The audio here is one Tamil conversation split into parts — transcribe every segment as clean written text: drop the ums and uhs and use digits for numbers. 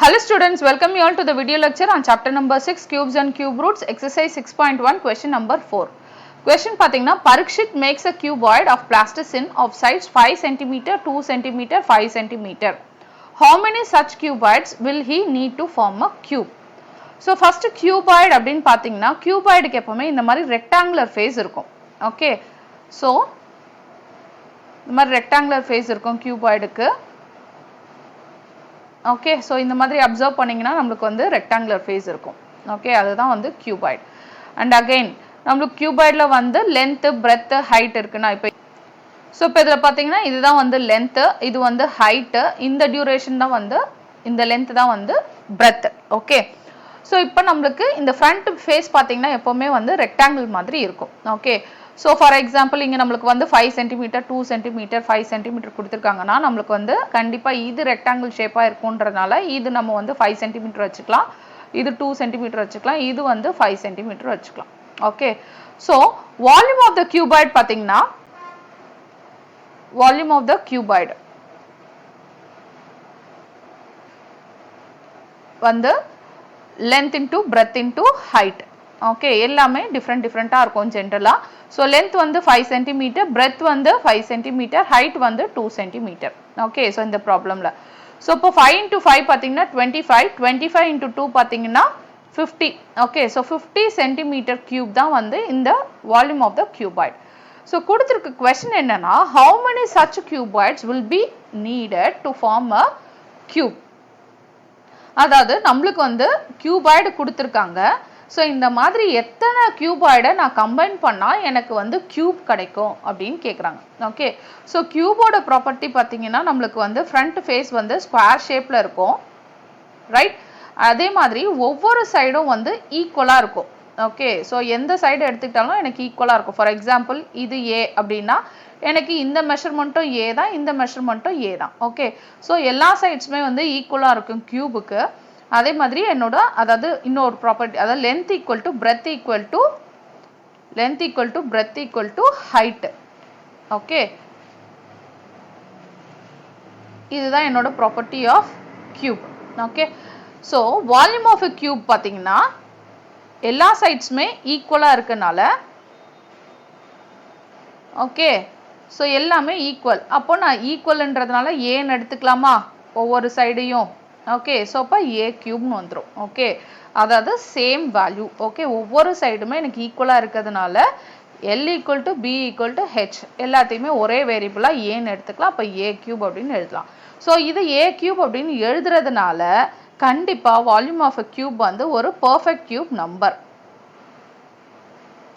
Hello students, welcome you all to the video lecture on chapter number 6 cubes and cube roots exercise 6.1 question number 4. Question pathina Parikshit makes a cuboid of plasticine of size 5 cm, 2 cm, 5 cm. How many such cuboids will he need to form a cube? So first cuboid அப்படினு பாத்தீங்கன்னா cuboidக்கு எப்பவுமே இந்த மாதிரி rectangular face இருக்கும். Okay. So இந்த மாதிரி rectangular face இருக்கும் cuboidக்கு. Okay, so இந்த மாதிரி observe பண்ணீங்கன்னா நமக்கு வந்து rectangular face இருக்கும். Okay, அதுதான் வந்து cuboid. And again, நமக்கு cuboidல வந்து length, breadth, height இருக்குனா இப்போ so இப்போ இதல பாத்தீங்கன்னா இதுதான் வந்து length, இது வந்து height, இந்த duration தான் வந்து இந்த length தான் வந்து breadth. Okay. So இப்போ நமக்கு இந்த front face பாத்தீங்கன்னா எப்பவுமே வந்து rectangle மாதிரி இருக்கும். Okay. So for example இங்க நமக்கு வந்து 5 cm, 2 cm, 5 cm கொடுத்திருக்காங்கன்னா நமக்கு வந்து கண்டிப்பா இது rectangle shape இருக்கும்ன்றனால இது நம்ம வந்து 5 cm வச்சுக்கலாம். இது 2 cm வச்சுக்கலாம். இது வந்து 5 cm வச்சுக்கலாம். Okay. So volume of the cuboid பாத்தீங்கன்னா volume of the cuboid வந்து length into breadth into height. Okay, எல்லாமே different இருக்கும் generally. So length வந்து 5 cm, breadth வந்து 5 cm, height வந்து 2 cm. Okay, so இந்த problemல. So இப்போ 5 into 5 பாத்தீங்கன்னா 25, 25 into 2 பாத்தீங்கன்னா 50. Okay, so 50 cm cube தான் வந்து இந்த volume of the cuboid. So கொடுத்திருக்க question என்னன்னா how many such cuboids will be needed to form a cube? அதாவது நம்மளுக்கு வந்து cuboid கொடுத்திருக்காங்க. So இந்த மாதிரி எத்தனை cuboid நான் combine பண்ணா எனக்கு வந்து cube கிடைக்கும் அப்படினு கேக்குறாங்க. Okay. So cube ஓட property பாத்தீங்கன்னா நமக்கு வந்து front face வந்து square shape ல இருக்கும். Right? அதே மாதிரி ஒவ்வொரு சைடும் வந்து ஈக்குவலா இருக்கும். Okay. So எந்த சைடு எடுத்துக்கிட்டாலும் எனக்கு ஈக்குவலா இருக்கும். For example இது A அப்படினா எனக்கு இந்த மெஷர்மென்ட்டும் A தான், இந்த மெஷர்மென்ட்டும் A தான். Okay. So எல்லா சைட்ஸ்மே வந்து ஈக்குவலா இருக்கும் கியூபுக்கு. அதே மாதிரி என்னோட அதாவது இன்னொரு ப்ராப்பர்ட்டி அதாவது length equal to breadth equal to height. Okay. இதுதான் என்னோட property of cube. Okay. So volume of a cube பாத்தீங்கன்னா எல்லா சைட்ஸ்மே ஈக்குவலா இருக்கனால ஓகே ஸோ எல்லாமே ஈக்குவல். அப்போ நான் ஈக்குவல்ன்றதுனால ஏன்னு எடுத்துக்கலாமா ஒவ்வொரு சைடையும். ஓகே ஸோ அப்போ ஏ கியூப்னு வந்துடும். ஓகே அதாவது சேம் வேல்யூ. ஓகே ஒவ்வொரு சைடுமே எனக்கு ஈக்குவலாக இருக்கிறதுனால L equal to B equal to H எல்லாத்தையுமே ஒரே வேரியபிளாக ஏன்னு எடுத்துக்கலாம். அப்போ ஏ கியூப் அப்படின்னு எழுதலாம். ஸோ இது ஏ கியூப் அப்படின்னு எழுதுறதுனால கண்டிப்பாக வால்யூம் ஆஃப் அ கியூப் வந்து ஒரு பர்ஃபெக்ட் கியூப் நம்பர்.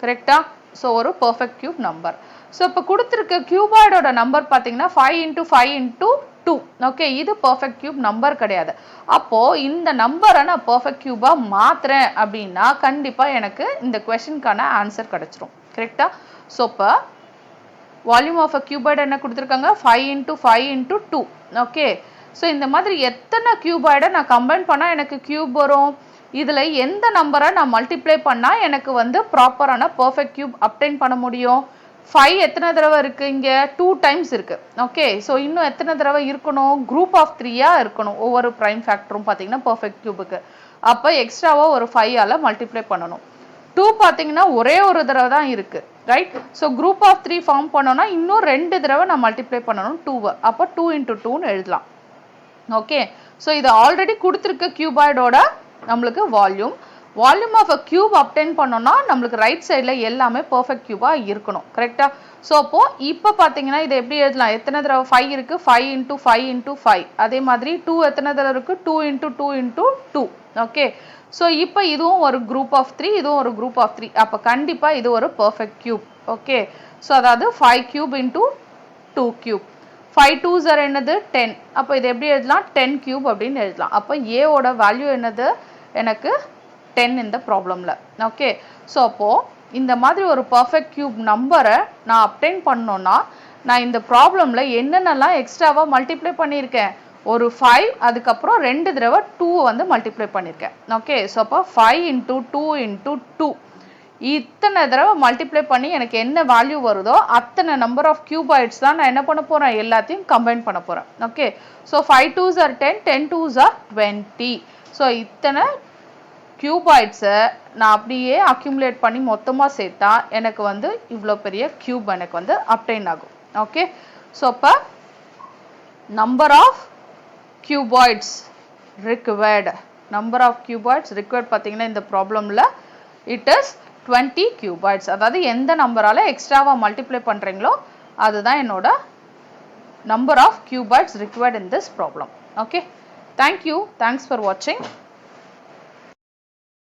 கரெக்டா? ஸோ ஒரு பர்ஃபெக்ட் கியூப் நம்பர். ஸோ இப்போ கொடுத்துருக்க கியூபாய்டோட நம்பர் பார்த்தீங்கன்னா 5 into 5 into 2. ஓகே இது பர்ஃபெக்ட் கியூப் நம்பர் கிடையாது. அப்போ இந்த நம்பரை நான் பர்ஃபெக்ட் கியூபா மாத்துறேன் அப்படின்னா கண்டிப்பா எனக்கு இந்த கொஸ்டினுக்கான ஆன்சர் கிடைச்சிரும். கரெக்டா? ஸோ இப்போ வால்யூம் ஆஃப் அ கியூபாய்டு என்ன கொடுத்துருக்காங்க 5 into 5 into 2. ஓகே ஸோ இந்த மாதிரி எத்தனை கியூபாய்டை நான் கம்பைன் பண்ணா எனக்கு கியூப் வரும்? இதுல எந்த நம்பரை நான் மல்டிப்ளை பண்ணா எனக்கு வந்து ப்ராப்பரான பர்ஃபெக்ட் கியூப் அப்டைன் பண்ண முடியும்? 5 எத்தனை தடவை இருக்கு? இங்க 2 டைம்ஸ் இருக்கு. ஓகே ஸோ இன்னும் எத்தனை தடவை இருக்கணும்? குரூப் ஆஃப் 3 இருக்கணும். ஒவ்வொரு பிரைம் ஃபேக்டரும் பார்த்தீங்கன்னா பர்ஃபெக்ட் கியூபுக்கு. அப்போ எக்ஸ்ட்ராவா ஒரு 5 ஆல மல்டிப்ளை பண்ணணும். 2 பார்த்தீங்கன்னா ஒரே ஒரு தடவை தான் இருக்கு. Right? So group of 3 form பண்ணோம்னா இன்னும் 2 தடவை நான் மல்டிப்ளை பண்ணணும் 2. அப்போ 2 into 2ன்னு எழுதலாம். ஓகே ஸோ இது ஆல்ரெடி கொடுத்துருக்க கியூபாய்டோட நம்மளுக்கு volume. Volume of a cube obtain பண்ணோம்னா நம்மளுக்கு ரைட் சைடில் எல்லாமே பர்ஃபெக்ட் கியூபாக இருக்கணும். கரெக்டா? ஸோ அப்போ இப்போ பார்த்தீங்கன்னா இதை எப்படி எழுதலாம்? எத்தனை தடவை 5 இருக்கு? 5 into 5 into 5. அதே மாதிரி 2 எத்தனை தடவை இருக்கு? 2 into 2 into 2. ஓகே ஸோ இப்போ இதுவும் ஒரு குரூப் ஆஃப் 3, இதுவும் ஒரு குரூப் ஆஃப் 3. அப்போ கண்டிப்பாக இது ஒரு பர்ஃபெக்ட் கியூப். ஓகே ஸோ அதாவது 5 cube into 2 cube. 5 2s are என்னது 10. அப்போ இது எப்படி எழுதலாம்? 10 கியூப் அப்படின்னு எழுதலாம். அப்போ ஏவோட வேல்யூ என்னது? எனக்கு 10 இந்த ப்ராப்ளம்ல. ஓகே ஸோ அப்போ இந்த மாதிரி ஒரு பர்ஃபெக்ட் கியூப் நம்பரை நான் அப்டைன் பண்ணோம்னா நான் இந்த ப்ராப்ளம்ல என்னென்னலாம் எக்ஸ்ட்ராவா மல்டிப்ளை பண்ணியிருக்கேன்? ஒரு 5 அதுக்கப்புறம் 2 தடவை 2 வந்து மல்டிப்ளை பண்ணியிருக்கேன். ஓகே ஸோ அப்போ 5 into 2 into 2 இத்தனை தடவை மல்டிப்ளை பண்ணி எனக்கு என்ன வேல்யூ வருதோ அத்தனை நம்பர் ஆஃப் கியூபாய்ட்ஸ் தான் நான் என்ன பண்ண போகிறேன், எல்லாத்தையும் கம்பைன் பண்ண போகிறேன். Okay, so 5 2s are 10, 10 2s are 20. So இத்தனை கியூபாய்ட்ஸை நான் அப்படியே அக்யூமுலேட் பண்ணி மொத்தமாக சேர்த்தா எனக்கு வந்து இவ்வளோ பெரிய கியூப் எனக்கு வந்து அப்டைன் ஆகும். ஓகே, ஸோ அப்போ number of cuboids required, number of cuboids required பார்த்தீங்கன்னா இந்த ப்ராப்ளமில் இட் இஸ் 20 கியூபாய்ட்ஸ். அதாவது எந்த நம்பரால் எக்ஸ்ட்ராவாக மல்டிப்ளை பண்ணுறீங்களோ அதுதான் என்னோட number of cuboids required in this problem. Okay, thank you, thanks for வாட்சிங்.